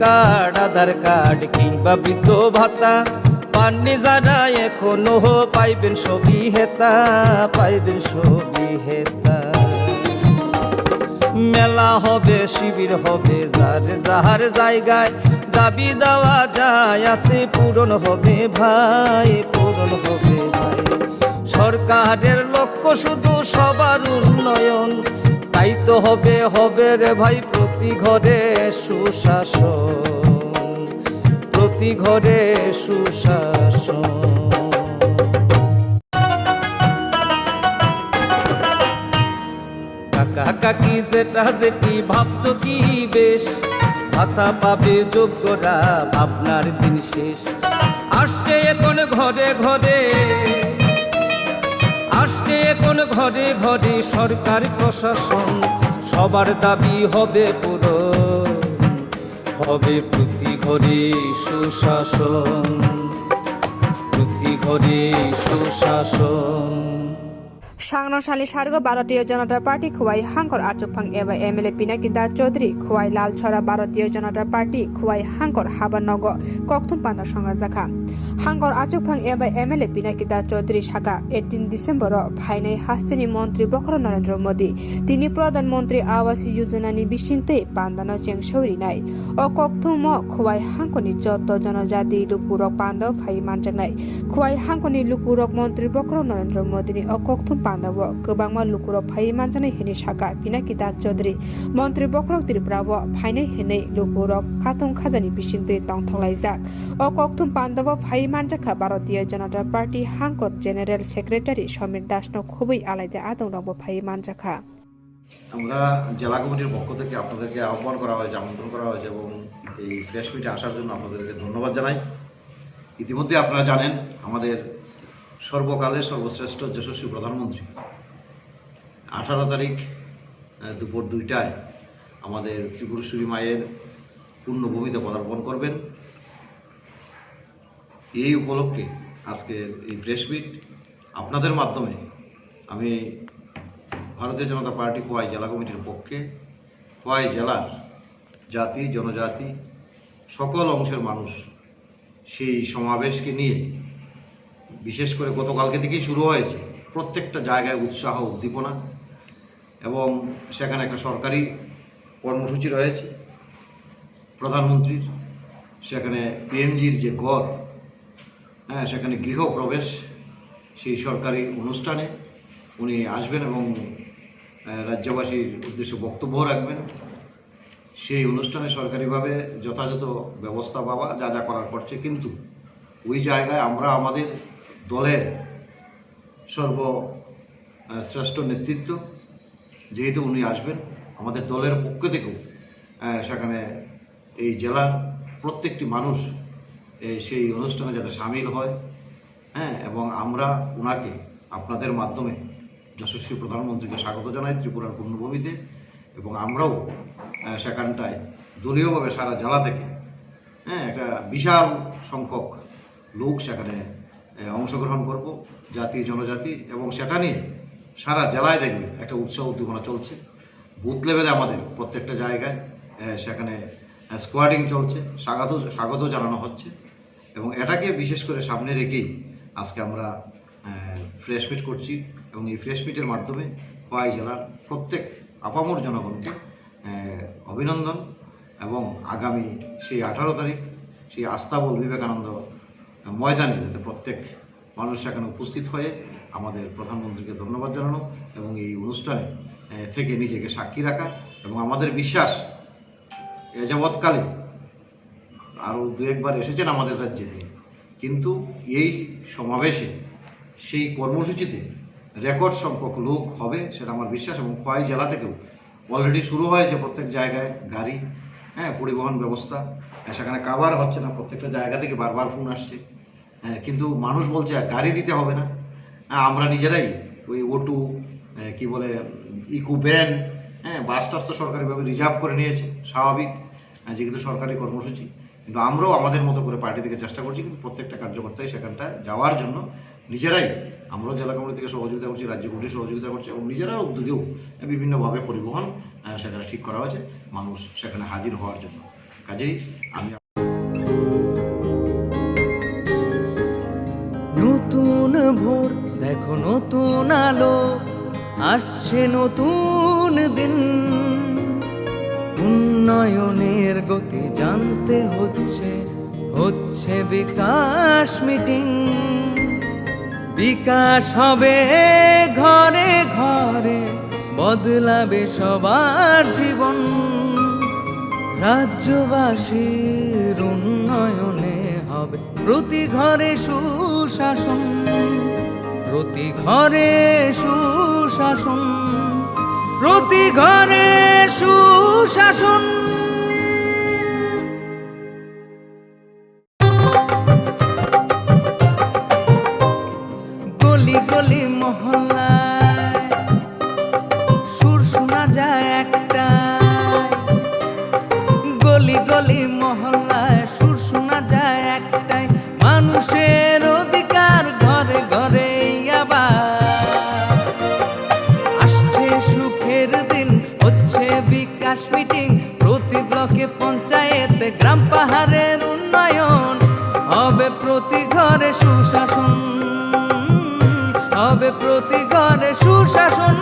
Card, আধার card কিংবা বৃদ্ধ ভাতা পাননি যারা এখনো পাইবেন সবই হেতা, পাইবেন সবই হেতা। মেলা হবে, শিবির হবে, যার যাহার জায়গায় দাবি দেওয়া যায় আছে পূরণ হবে ভাই, পূরণ হবে ভাই। সরকারের লক্ষ্য শুধু সবার উন্নয়ন, তাই তো হবে হবে রে ভাই প্রতি ঘরে সুশাসন, প্রতি ঘরে সুশাসন। কাকা কাকি যেটা যেটি ভাবছো কি বেশ, ভাতা পাবে যোগ্যরা ভাবনার দিন শেষ। আসছে এখন ঘরে ঘরে, আসছে এখন ঘরে ঘরে সরকার প্রশাসন, সবার দাবি হবে পূরণ, হবে প্রতি ঘরে সুশাসন, প্রতি ঘরে সুশাসন। সাংনশালী সার্গ ভারতীয় জনতা পার্টি খুয়াই হাঙ্কর আচুকফাং এবা এমএলএ পিনাকি দাস চৌধুরী খুয়াই লালছড়া ভারতীয় জনতা পার্টি খুয়াই হাঙ্কর হাবানগ ককথুম পান্তা সংঘ জাখা হাঙ্কর আচুকফাং এবা এমএলএ পিনাকি দাস চৌধুরী শাখা 18 ডিসেম্বর ফাইনাই হাস্তিনি মন্ত্রী বখর নরেন্দ্র মোদী তিনি প্রধানমন্ত্রী আবাস যোজনানি বিশিংতে পান্দানো চেংসৌরি নাই ও ককথুম খুয়াই হাঙ্কনি যত জনজাতি লুকুরক পান্দাও ফাই মানজাকনাই খুয়াই হাঙ্কনি লুকুরক মন্ত্রী বখর নরেন্দ্র মোদীনি ও ককথুম পান্দাव गोबांमा लुकुरक फाइ मानजानाय हिनि शाखा पिनाकी दास चौधुरी मन्त्री बखरक त्रिपुराव फाइनाय हिनै लुकुरक खाथुम खाजानि बिसिंदै तंथलायजाक अ ककथुम पान्दाव phi मानजाखा Bharatiya Janata party हांकर general secretary Sameer दासनो खुबै आलायदे आदंरावबो फाइ मानजाखा। আমরা জেলা কমিটির পক্ষ থেকে আপনাদেরকে আহ্বান করা হয়েছে, আমন্ত্রণ করা হয়েছে এবং এই প্রেস মিটে আসার জন্য আপনাদেরকে ধন্যবাদ জানাই। ইতিমধ্যে আপনারা জানেন আমাদের সর্বকালের সর্বশ্রেষ্ঠ যশস্বী প্রধানমন্ত্রী 18 তারিখ দুপুর 2টায় আমাদের ত্রিপুরেশ্বরী মায়ের পূর্ণভূমিতে পদার্পণ করবেন। এই উপলক্ষে আজকের এই প্রেস মিট আপনাদের মাধ্যমে আমি ভারতীয় জনতা পার্টি খোয়াই জেলা কমিটির পক্ষে খোয়াই জেলার জাতি জনজাতি সকল অংশের মানুষ সেই সমাবেশকে নিয়ে, বিশেষ করে গতকালকে থেকেই শুরু হয়েছে প্রত্যেকটা জায়গায় উৎসাহ উদ্দীপনা এবং সেখানে একটা সরকারি কর্মসূচি রয়েছে প্রধানমন্ত্রীর, সেখানে পিএমজির যে গড়, সেখানে গৃহপ্রবেশ, সেই সরকারি অনুষ্ঠানে উনি আসবেন এবং রাজ্যবাসীর উদ্দেশ্যে বক্তব্য রাখবেন। সেই অনুষ্ঠানে সরকারিভাবে যথাযথ ব্যবস্থা পাওয়া যা যা করার করছে, কিন্তু ওই জায়গায় আমরা আমাদের দলের সর্বশ্রেষ্ঠ নেতৃত্ব যেহেতু উনি আসবেন, আমাদের দলের পক্ষ থেকেও সেখানে এই জেলার প্রত্যেকটি মানুষ সেই অনুষ্ঠানে যাতে সামিল হয়, এবং আমরা ওনাকে আপনাদের মাধ্যমে যশস্বী প্রধানমন্ত্রীকে স্বাগত জানাই ত্রিপুরার পূর্ণভূমিতে। এবং আমরাও সেখানটায় দলীয়ভাবে সারা জেলা থেকে একটা বিশাল সংখ্যক লোক সেখানে অংশগ্রহণ করব, জাতি জনজাতি, এবং সেটা নিয়ে সারা জেলায় দেখবে একটা উৎসাহ উদ্দীপনা চলছে। বুথ লেভেলে আমাদের প্রত্যেকটা জায়গায় সেখানে স্কোয়াডিং চলছে, স্বাগত জানানো হচ্ছে। এবং এটাকে বিশেষ করে সামনে রেখেই আজকে আমরা প্রেস মিট করছি এবং এই প্রেস মিটের মাধ্যমে খোয়াই জেলার প্রত্যেক আপামর জনগণকে অভিনন্দন এবং আগামী সেই 18 তারিখ সেই আস্তাবল বিবেকানন্দ ময়দানে যাতে প্রত্যেক মানুষ সেখানে উপস্থিত হয়ে আমাদের প্রধানমন্ত্রীকে ধন্যবাদ জানানো এবং এই অনুষ্ঠানে থেকে নিজেকে সাক্ষী রাখা। এবং আমাদের বিশ্বাস এ যাবৎকালে আরও 2-1 বার এসেছেন আমাদের রাজ্যে, কিন্তু এই সমাবেশে সেই কর্মসূচিতে রেকর্ড সংখ্যক লোক হবে সেটা আমার বিশ্বাস। এবং খোয়াই জেলা থেকেও অলরেডি শুরু হয়েছে প্রত্যেক জায়গায় গাড়ি, পরিবহন ব্যবস্থা, সেখানে কাভার হচ্ছে না, প্রত্যেকটা জায়গা থেকে বারবার ফোন আসছে, কিন্তু মানুষ বলছে গাড়ি দিতে হবে না, আমরা নিজেরাই ওই অটো কি বলে ইকো ভ্যান, বাস টাস তো সরকারিভাবে রিজার্ভ করে নিয়েছে, স্বাভাবিক, যেগুলো সরকারি কর্মসূচি, কিন্তু আমরাও আমাদের মতো করে পার্টি থেকে চেষ্টা করছি। কিন্তু প্রত্যেকটা কার্যকর্তাই সেখানটায় যাওয়ার জন্য নিজেরাই, আমরাও জেলা কমিটি থেকে সহযোগিতা করছি, রাজ্য কমিটি সহযোগিতা করছে এবং নিজেরাও উদ্যোগেও বিভিন্নভাবে পরিবহন সেখানে ঠিক করা হয়েছে মানুষ সেখানে হাজির হওয়ার জন্য। কাজেই আমি নতুন ভোর দেখো নতুন আলো, আসছে নতুন দিন। উন্নয়নের গতি জানতে হচ্ছে বিকাশ মিটিং। বিকাশ হবে ঘরে ঘরে, বদলাবে সবার জীবন। রাজ্যবাসীর উন্নয়নে হবে প্রতি ঘরে সুশাসন, প্রতি ঘরে সুশাসন, প্রতি ঘরে সুশাসন। গলি গলি মহল্লায় সুর শোনা যায় একটা, গলি গলি মহল্লায় সুর শোনা যায় একটাই, মানুষের অধিকার ঘরে ঘরে আবার। আসছে সুখের দিন, হচ্ছে বিকাশ মিটিং, প্রতি ব্লকে পঞ্চায়েতে গ্রাম পাহাড়ের উন্নয়ন হবে, প্রতি ঘরে সুশাসন হবে, প্রতি ঘরে সুশাসন।